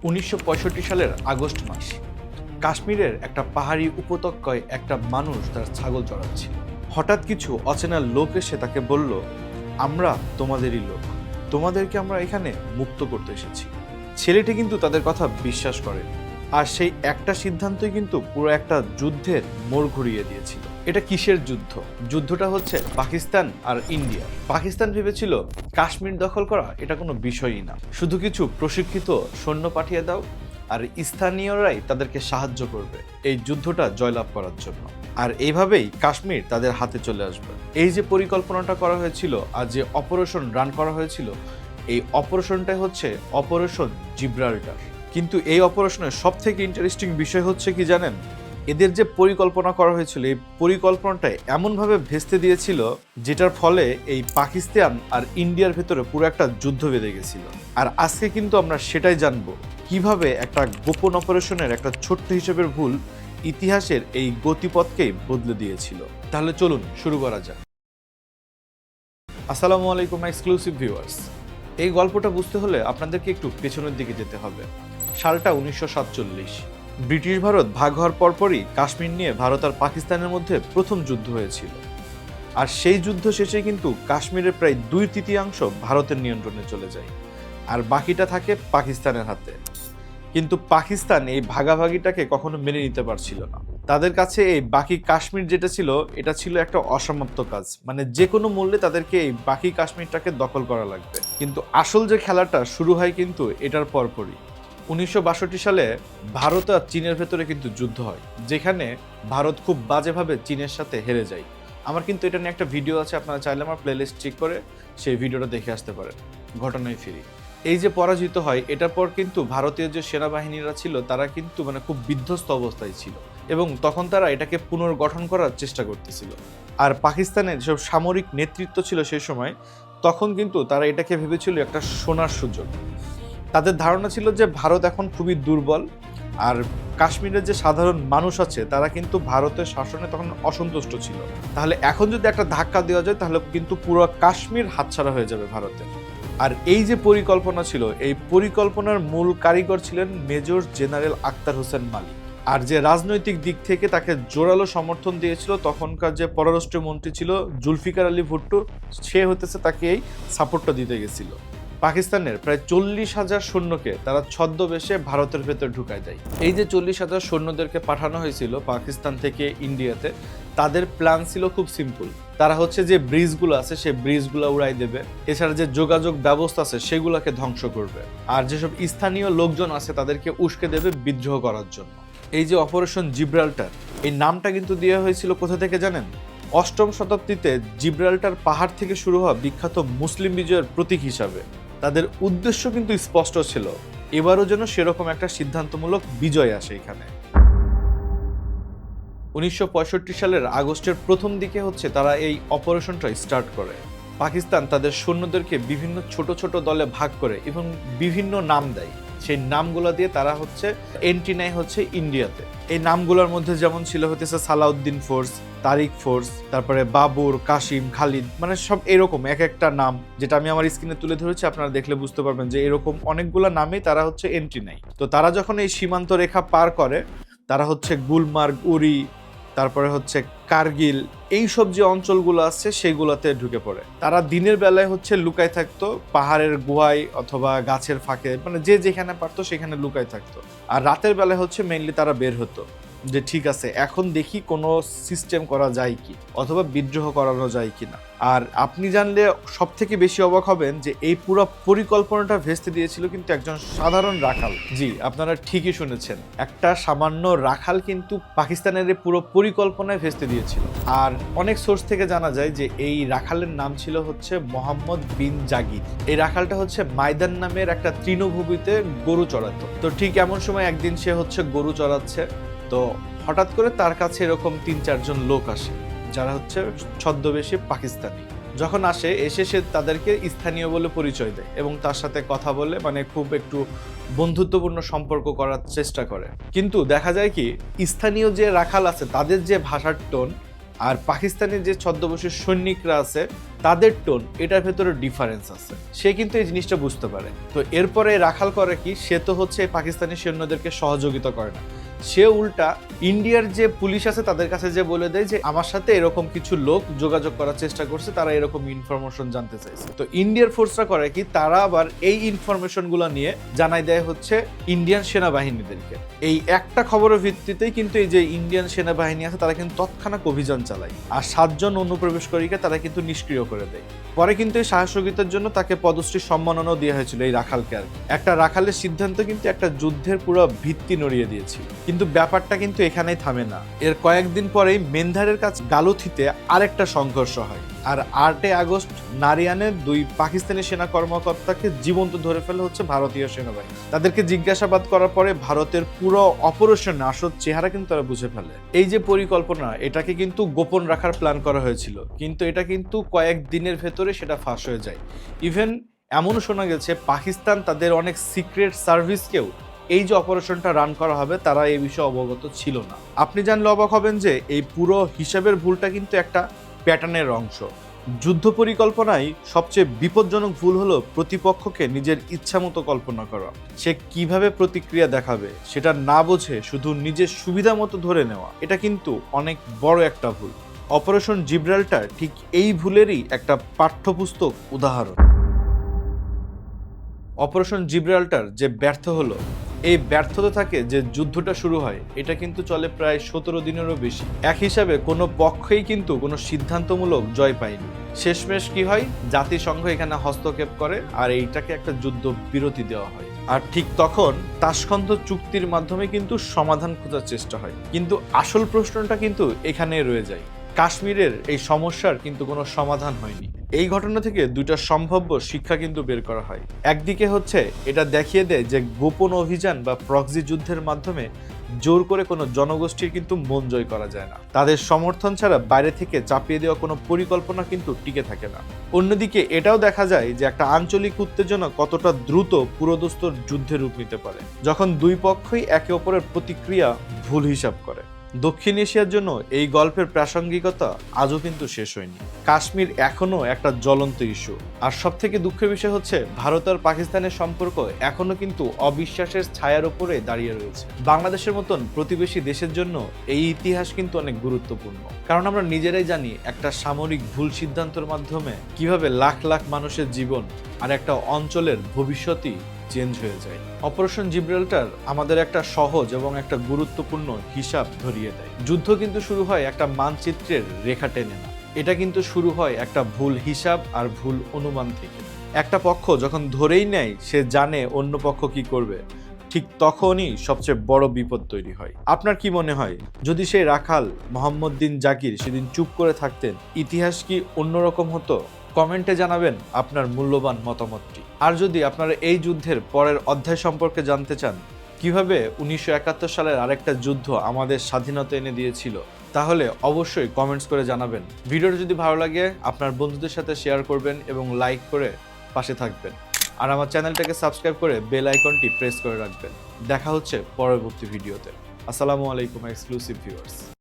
1965 সালের আগস্ট মাস কাশ্মীরের একটা পাহাড়ি উপত্যকায় একটা মানুষ তার ছাগল চড়াচ্ছিল। হঠাৎ কিছু অচেনা লোক এসে তাকে বলল, আমরা তোমাদেরই লোক, তোমাদেরকে আমরা এখানে মুক্ত করতে এসেছি। ছেলেটি কিন্তু তাদের কথা বিশ্বাস করে, আর সেই একটা সিদ্ধান্তই কিন্তু পুরো একটা যুদ্ধের মোড় ঘুরিয়ে দিয়েছিল। এটা কিসের যুদ্ধ? যুদ্ধটা হচ্ছে পাকিস্তান আর ইন্ডিয়া। পাকিস্তান ভেবেছিল কাশ্মীর দখল করা এটা কোনো বিষয়ই না, শুধু কিছু প্রশিক্ষিত সৈন্য পাঠিয়ে দাও আর স্থানীয়রাই তাদেরকে সাহায্য করবে এই যুদ্ধটা জয়লাভ করার জন্য। আর এইভাবেই কাশ্মীর তাদের হাতে চলে আসবে। এই যে পরিকল্পনাটা করা হয়েছিল আর যে অপারেশন রান করা হয়েছিল, এই অপারেশনটাই হচ্ছে অপারেশন জিব্রাল্টার। কিন্তু এই অপারেশনের সব থেকে ইন্টারেস্টিং বিষয় হচ্ছে কি জানেন, এদের যে পরিকল্পনা করা হয়েছিল এই পরিকল্পনাটা এমনভাবে ভেস্তে দিয়েছিল যেটার ফলে এই পাকিস্তান আর ইন্ডিয়ার ভেতরে পুরো একটা যুদ্ধ বেঁধে গেছিল। আর আজকে কিন্তু আমরা সেটাই জানবো কিভাবে একটা গোপন অপারেশনের একটা ছোট্ট হিসেবের ভুল ইতিহাসের এই গতিপথকেই বদলে দিয়েছিল। তাহলে চলুন শুরু করা যাক। আসসালামু আলাইকুম এক্সক্লুসিভ ভিউয়ার্স। এই গল্পটা বুঝতে হলে আপনাদেরকে একটু পেছনের দিকে যেতে হবে। সালটা 1947। ব্রিটিশ ভারত ভাগ হওয়ার পরপরই কাশ্মীর নিয়ে ভারত আর পাকিস্তানের মধ্যে প্রথম যুদ্ধ হয়েছিল। আর সেই যুদ্ধ শেষে কিন্তু কাশ্মীরের প্রায় 2/3 ভারতের নিয়ন্ত্রণে চলে যায়, আর বাকিটা থাকে পাকিস্তানের হাতে। কিন্তু পাকিস্তান এই ভাগাভাগিটাকে কখনো মেনে নিতে পারছিল না। তাদের কাছে এই বাকি কাশ্মীর যেটা ছিল এটা ছিল একটা অসমাপ্ত কাজ, মানে যে কোনো মূল্যে তাদেরকে এই বাকি কাশ্মীরটাকে দখল করা লাগবে। কিন্তু আসল যে খেলাটা শুরু হয় কিন্তু এটার পরপরই 1962 সালে ভারত আর চীনের ভেতরে কিন্তু যুদ্ধ হয়, যেখানে ভারত খুব বাজেভাবে চীনের সাথে হেরে যায়। আমার কিন্তু এটা নিয়ে একটা ভিডিও আছে, আপনারা চাইলে আমার প্লেলিস্ট চেক করে সেই ভিডিওটা দেখে আসতে পারেন। ঘটনায় ফিরি। এই যে পরাজিত হয় এটার পর কিন্তু ভারতীয় যে সেনাবাহিনীরা ছিল তারা কিন্তু খুব বিধ্বস্ত অবস্থায় ছিল, এবং তখন তারা এটাকে পুনর্গঠন করার চেষ্টা করতেছিল। আর পাকিস্তানের যেসব সামরিক নেতৃত্ব ছিল সেই সময়, তখন কিন্তু তারা এটাকে ভেবেছিল একটা সোনার সুযোগ। তাদের ধারণা ছিল যে ভারত এখন খুবই দুর্বল, আর কাশ্মীরের যে সাধারণ মানুষ আছে তারা কিন্তু ভারতের শাসনে তখন অসন্তুষ্ট ছিল। তাহলে এখন যদি একটা ধাক্কা দেওয়া যায় তাহলে কিন্তু পুরো কাশ্মীর হাতছাড়া হয়ে যাবে ভারতের। আর এই যে পরিকল্পনা ছিল, এই পরিকল্পনার মূল কারিগর ছিলেন মেজর জেনারেল আখতার হোসেন মালিক। আর যে রাজনৈতিক দিক থেকে তাকে জোরালো সমর্থন দিয়েছিল তখনকার যে পররাষ্ট্রমন্ত্রী ছিল জুলফিকার আলী ভুট্টো, সে হতেছে তাকে এই সাপোর্টটা দিতে গেছিল। পাকিস্তানের প্রায় 40,000 সৈন্যকে তারা ছদ্মবেশে ভারতের ভেতর ঢুকায় দেয়। এই যে 40,000 সৈন্যদেরকে পাঠানো হয়েছিল পাকিস্তান থেকে ইন্ডিয়াতে, তাদের প্ল্যান ছিল খুব সিম্পল। তারা হচ্ছে যে ব্রিজগুলো আছে সেই ব্রিজগুলো উড়াই দেবে, এছাড়া যে যোগাযোগ ব্যবস্থা আছে সেগুলোকে ধ্বংস করবে, আর যেসব স্থানীয় লোকজন আছে তাদেরকে উস্কে দেবে বিদ্রোহ করার জন্য। এই যে অপারেশন জিব্রাল্টার, এই নামটা কিন্তু দেওয়া হয়েছিল কোথা থেকে জানেন? 8ম শতাব্দীতে জিব্রাল্টার পাহাড় থেকে শুরু হওয়া বিখ্যাত মুসলিম বিজয়ের প্রতীক হিসাবে। তাদের উদ্দেশ্য কিন্তু স্পষ্ট ছিল, এবারও যেন সেরকম একটা সিদ্ধান্তমূলক বিজয় আসে এখানে। 1965 সালের আগস্টের প্রথম দিকে হচ্ছে তারা এই অপারেশনটা স্টার্ট করে। পাকিস্তান তাদের সৈন্যদেরকে বিভিন্ন ছোট ছোট দলে ভাগ করে এবং বিভিন্ন নাম দেয়। সেই নামগুলো দিয়ে তারা হচ্ছে এন্ট্রি নেয় হচ্ছে ইন্ডিয়াতে। এই নামগুলোর মধ্যে যেমন ছিল হতেছে সালাউদ্দিন ফোর্স, তারিক ফোর্স, তারপরে বাবুর, কাশিম, খালিদ, মানে সব এরকম এক একটা নাম, যেটা আমি আমার স্ক্রিনে তুলে ধরেছি, আপনারা দেখলে বুঝতে পারবেন যে এরকম অনেকগুলো নামেই তারা হচ্ছে এন্ট্রি নেয়। তো তারা যখন এই সীমান্ত রেখা পার করে, তারা হচ্ছে গুলমার্গ, উরি, তারপরে হচ্ছে কার্গিল, এইসব যে অঞ্চলগুলো আছে সেগুলোতে ঢুকে পড়ে। তারা দিনের বেলায় হচ্ছে লুকায় থাকতো পাহাড়ের গুহায় অথবা গাছের ফাঁকে, মানে যে যেখানে পারতো সেখানে লুকায় থাকতো। আর রাতের বেলায় হচ্ছে মেইনলি তারা বের হতো যে ঠিক আছে এখন দেখি কোনো সিস্টেম করা যায় কি, অথবা বিদ্রোহ করানো যায় কিনা। আর আপনি জানলে সব থেকে বেশি অবাক হবেন যে এই পুরো পরিকল্পনাটা ভেস্তে দিয়েছিল কিন্তু একজন সাধারণ রাখাল। জি, আপনারা ঠিকই শুনেছেন, একটা সামান্য রাখাল কিন্তু পাকিস্তানের এই পুরো পরিকল্পনায় ভেস্তে দিয়েছিল। আর অনেক সোর্স থেকে জানা যায় যে এই রাখালের নাম ছিল হচ্ছে মোহাম্মদ বিন জাগির। এই রাখালটা হচ্ছে মাইদান নামের একটা তৃণভূমিতে গরু চড়াতো। তো ঠিক এমন সময় একদিন সে হচ্ছে গরু চড়াচ্ছে, তো হঠাৎ করে তার কাছে এরকম 3-4 জন লোক আসে যারা হচ্ছে ছদ্মবেশে পাকিস্তানি। যখন এসে সে তাদেরকে স্থানীয় বলে পরিচয় দেয় এবং তার সাথে কথা বলে খুব একটু বন্ধুত্বপূর্ণ সম্পর্ক করার চেষ্টা করে। কিন্তু দেখা যায় কি, স্থানীয় যে রাখাল আছে তাদের যে ভাষার টোন আর পাকিস্তানের যে ছদ্মবেশের সৈনিকরা আছে তাদের টোন এটার ভেতরে ডিফারেন্স আছে, সে কিন্তু এই জিনিসটা বুঝতে পারে। তো এরপরে রাখাল করে কি, সে তো হচ্ছে পাকিস্তানি সৈন্যদেরকে সহযোগিতা করে না, সে উল্টা ইন্ডিয়ার যে পুলিশ আছে তাদের কাছে যে বলে দেয় যে আমার সাথে এরকম কিছু লোক যোগাযোগ করার চেষ্টা করছে, তারা এরকম ইনফরমেশন জানতে চাইছে। তো ইন্ডিয়ার ফোর্সরা করে কি, তারা আবার এই ইনফরমেশন গুলো নিয়ে জানাই দেয় হচ্ছে ইন্ডিয়ান সেনাবাহিনীদেরকে। এই একটা খবরের ভিত্তিতেই কিন্তু এই যে ইন্ডিয়ান সেনাবাহিনী আছে তারা কিন্তু তৎক্ষণাৎ অভিযান চালায়, আর 7 জন অনুপ্রবেশকারীকে তারা কিন্তু নিষ্ক্রিয় করে দেয়। পরে কিন্তু এই সাহসিকতার জন্য তাকে পদশ্রী সম্মাননাও দেওয়া হয়েছিল এই রাখালকে। আর একটা রাখালের সিদ্ধান্ত কিন্তু একটা যুদ্ধের পুরো ভিত্তি নড়িয়ে দিয়েছিল। কিন্তু ব্যাপারটা কিন্তু এখানেই থামে না, এর কয়েকদিন পরেই মেন্ধারের কাছে গালুথিতে আরেকটা সংঘর্ষ হয়, আর 8 আগস্ট নারিয়ানের 2 পাকিস্তানি সেনা কর্মকর্তাকে জীবন্ত ধরে ফেলে হচ্ছে ভারতীয় সেনাবাহিনী। তাদেরকে জিজ্ঞাসাবাদ করার পরে ভারতের পুরো অপারেশন আসল চেহারা কিন্তু তারা বুঝে ফেলে। এই যে পরিকল্পনা, এটাকে কিন্তু গোপন রাখার প্ল্যান করা হয়েছিল, কিন্তু এটা কিন্তু কয়েকদিনের ভেতরে সেটা ফাঁস হয়ে যায়। ইভেন এমনও শোনা গেছে পাকিস্তান তাদের অনেক সিক্রেট সার্ভিসকেও এই যে অপারেশনটা রান করা হবে তারা এই বিষয়ে অবগত ছিল না। আপনি জানলে অবাক হবেন যে এই পুরো হিসাবের ভুলটা কিন্তু একটা প্যাটার্নের অংশ। যুদ্ধ পরিকল্পনায় সবচেয়ে বিপজ্জনক ভুল হলো প্রতিপক্ষকে নিজের ইচ্ছা মতো কল্পনা করা। সে কিভাবে প্রতিক্রিয়া দেখাবে সেটা না বুঝে শুধু নিজের সুবিধা মতো ধরে নেওয়া, এটা কিন্তু অনেক বড় একটা ভুল। অপারেশন জিব্রাল্টার ঠিক এই ভুলেরই একটা পাঠ্যপুস্তক উদাহরণ। অপারেশন জিব্রাল্টার যে ব্যর্থ হলো, এই ব্যর্থতা থাকে যে যুদ্ধটা শুরু হয় এটা কিন্তু চলে প্রায় 17 দিনেরও বেশি। এক হিসাবে কোনো পক্ষই কিন্তু কোনো সিদ্ধান্তমূলক জয় পায়নি। শেষমেশ কি হয়, জাতিসংঘ এখানে হস্তক্ষেপ করে আর এইটাকে একটা যুদ্ধ বিরতি দেওয়া হয়। আর ঠিক তখন তাশখন্দ চুক্তির মাধ্যমে কিন্তু সমাধান খোঁজার চেষ্টা হয়। কিন্তু আসল প্রশ্নটা কিন্তু এখানেই রয়ে যায়, কাশ্মীরের এই সমস্যার কিন্তু কোনো সমাধান হয়নি। এই ঘটনা থেকে 2টা সম্ভাব্য শিক্ষা কিন্তু বের করা হয়। একদিকে হচ্ছে এটা দেখিয়ে দেয় যে গোপন অভিযান বা প্রক্সি যুদ্ধের মাধ্যমে জোর করে কোনো জনগোষ্ঠীর কিন্তু মন জয় করা যায় না। তাদের সমর্থন ছাড়া বাইরে থেকে চাপিয়ে দেওয়া কোনো পরিকল্পনা কিন্তু টিকে থাকে না। অন্যদিকে এটাও দেখা যায় যে একটা আঞ্চলিক উত্তেজনা কতটা দ্রুত পুরোদস্তুর যুদ্ধে রূপ নিতে পারে, যখন 2 পক্ষই একে অপরের প্রতিক্রিয়া ভুল হিসাব করে। দক্ষিণ এশিয়ার জন্য এই গল্পের প্রাসঙ্গিকতা আজও কিন্তু শেষ হয়নি। কাশ্মীর এখনো একটা জ্বলন্ত ইস্যু। আর সব থেকে দুঃখের বিষয় হচ্ছে ভারত আর পাকিস্তানের সম্পর্ক এখনো কিন্তু অবিশ্বাসের ছায়ার উপরে দাঁড়িয়ে রয়েছে। বাংলাদেশের মতন প্রতিবেশী দেশের জন্য এই ইতিহাস কিন্তু অনেক গুরুত্বপূর্ণ, কারণ আমরা নিজেরাই জানি একটা সামরিক ভুল সিদ্ধান্তের মাধ্যমে কিভাবে লাখ লাখ মানুষের জীবন আর একটা অঞ্চলের ভবিষ্যৎই চেঞ্জ হয়ে যায়। অপারেশন জিব্রাল্টার আমাদের একটা সহজ এবং একটা গুরুত্বপূর্ণ হিসাব ধরিয়ে দেয়। যুদ্ধ কিন্তু শুরু হয় একটা মানচিত্রের রেখা টেনে না, এটা কিন্তু শুরু হয় একটা ভুল হিসাব আর ভুল অনুমান থেকে। একটা পক্ষ যখন ধরেই নেয় সে জানে অন্য পক্ষ কি করবে, ঠিক তখনই সবচেয়ে বড় বিপদ তৈরি হয়। আপনার কি মনে হয়, যদি সেই রাখাল মোহাম্মদ বিন জাকির সেদিন চুপ করে থাকতেন, ইতিহাস কি অন্যরকম হতো? কমেন্টে জানাবেন আপনার মূল্যবান মতামতটি। আর যদি আপনারা এই যুদ্ধের পরের অধ্যায় সম্পর্কে জানতে চান, কিভাবে 1971 সালের আরেকটা যুদ্ধ আমাদের স্বাধীনতা এনে দিয়েছিল, তাহলে অবশ্যই কমেন্টস করে জানাবেন। ভিডিওটা যদি ভালো লাগে আপনার বন্ধুদের সাথে শেয়ার করবেন এবং লাইক করে পাশে থাকবেন। আর আমার চ্যানেলটাকে সাবস্ক্রাইব করে বেল আইকনটি প্রেস করে রাখবেন। দেখা হচ্ছে পরবর্তী ভিডিওতে। আসসালামু আলাইকুম এক্সক্লুসিভ ভিউয়ার্স।